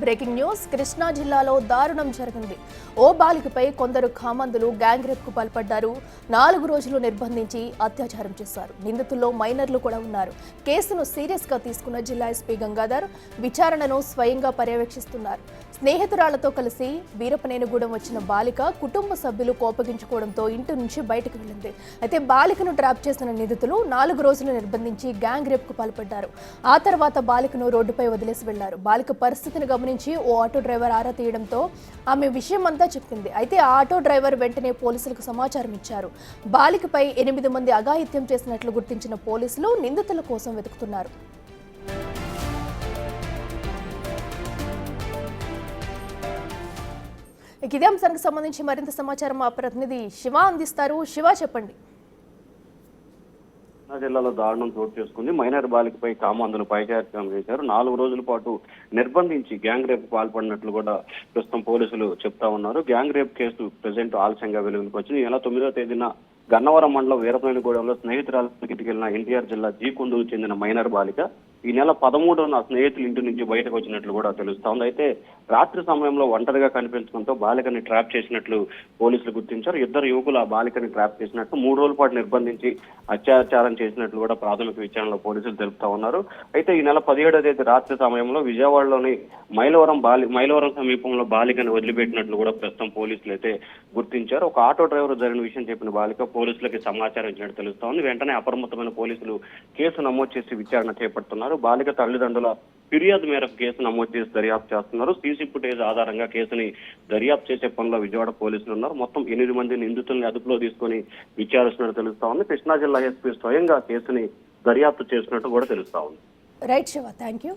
Breaking news Krishna జిల్లాలో దారుణం జరిగింది. ఓ బాలికపై కొందరు కామందులు గ్యాంగ్ రేప్ కు పాల్పడ్డారు. 4 రోజులు నిర్బంధించి అత్యాచారం చేశారు. నిందితుల్లో మైనర్లు కూడా ఉన్నారు. కేసును సీరియస్ గా తీసుకున్న జిల్లా ఎస్పీ గంగాధర్ విచారణను స్వయంగా పర్యవేక్షిస్తున్నారు. స్నేహితురాళ్లతో కలిసి వీరపనేనిగూడెం వచ్చిన బాలిక కుటుంబ సభ్యులు కోపగించుకోవడంతో ఇంటి నుంచి బయటకు వెళ్ళింది. అయితే బాలికను ట్రాప్ చేసిన నిందితులు 4 రోజులు నిర్బంధించి గ్యాంగ్ రేప్ కు పాల్పడ్డారు. ఆ తర్వాత బాలికను రోడ్డుపై వదిలేసి వెళ్లారు. బాలిక పరిస్థితిని గమనించి ఓ ఆటో డ్రైవర్ ఆరా తీయడంతో ఆమె విషయం అంతా చెప్పింది. అయితే ఆ ఆటో డ్రైవర్ వెంటనే పోలీసులకు సమాచారం ఇచ్చారు. బాలికపై 8 మంది అఘాయిత్యం చేసినట్లు గుర్తించిన పోలీసులు నిందితుల కోసం వెతుకుతున్నారు. ఇదే అంశానికి సంబంధించి మరింత సమాచారం మా ప్రతినిధి శివ అందిస్తారు. శివ, చెప్పండి. జిల్లాలో దారుణం చోటు చేసుకుంది. మైనర్ బాలికపై కామాంధులు పైచార్యం చేశారు. 4 రోజుల పాటు నిర్బంధించి గ్యాంగ్ రేప్ పాల్పడినట్లు కూడా ప్రస్తుతం పోలీసులు చెప్తా ఉన్నారు. గ్యాంగ్ రేప్ కేసు ప్రెసెంట్ ఆలస్యంగా వెలుగులోకి వచ్చింది. ఈ నెల 9వ తేదీన గన్నవరం మండలం వీరపనేనిగూడెంలో స్నేహితురాల ఇంటికి వెళ్ళిన ఎన్టీఆర్ జిల్లా జీకొండూరు చెందిన మైనర్ బాలిక ఈ నెల 13న స్నేహితుల ఇంటి నుంచి బయటకు వచ్చినట్లు కూడా తెలుస్తా ఉంది. అయితే రాత్రి సమయంలో ఒంటరిగా కనిపించడంతో బాలికని ట్రాప్ చేసినట్లు పోలీసులు గుర్తించారు. 2 యువకులు ఆ బాలికని ట్రాప్ చేసినట్టు 3 రోజుల పాటు నిర్బంధించి అత్యాచారం చేసినట్లు కూడా ప్రాథమిక విచారణలో పోలీసులు తెలుపుతా ఉన్నారు. అయితే ఈ నెల 17వ తేదీ రాత్రి సమయంలో విజయవాడలోని మైలవరం సమీపంలో బాలికని వదిలిపెట్టినట్లు కూడా ప్రస్తుతం పోలీసులు అయితే గుర్తించారు. ఒక ఆటో డ్రైవర్ జరిగిన విషయం చెప్పిన బాలిక పోలీసులకి సమాచారం ఇచ్చినట్టు తెలుస్తా ఉంది. వెంటనే అప్రమత్తమైన పోలీసులు కేసు నమోదు చేసి విచారణ చేపడుతున్నారు. బాలిక తల్లిదండ్రుల ఫిర్యాదు మేరకు కేసు నమోదు చేసి దర్యాప్తు చేస్తున్నారు. సీసీ ఫుటేజ్ ఆధారంగా కేసుని దర్యాప్తు చేసే పనిలో విజయవాడ పోలీసులు ఉన్నారు. మొత్తం 8 మంది నిందితుల్ని అదుపులో తీసుకొని విచారిస్తున్నట్టు తెలుస్తా ఉంది. కృష్ణా జిల్లా ఎస్పీ స్వయంగా కేసుని దర్యాప్తు చేస్తున్నట్టు కూడా తెలుస్తా ఉంది. Right Shiva, thank you.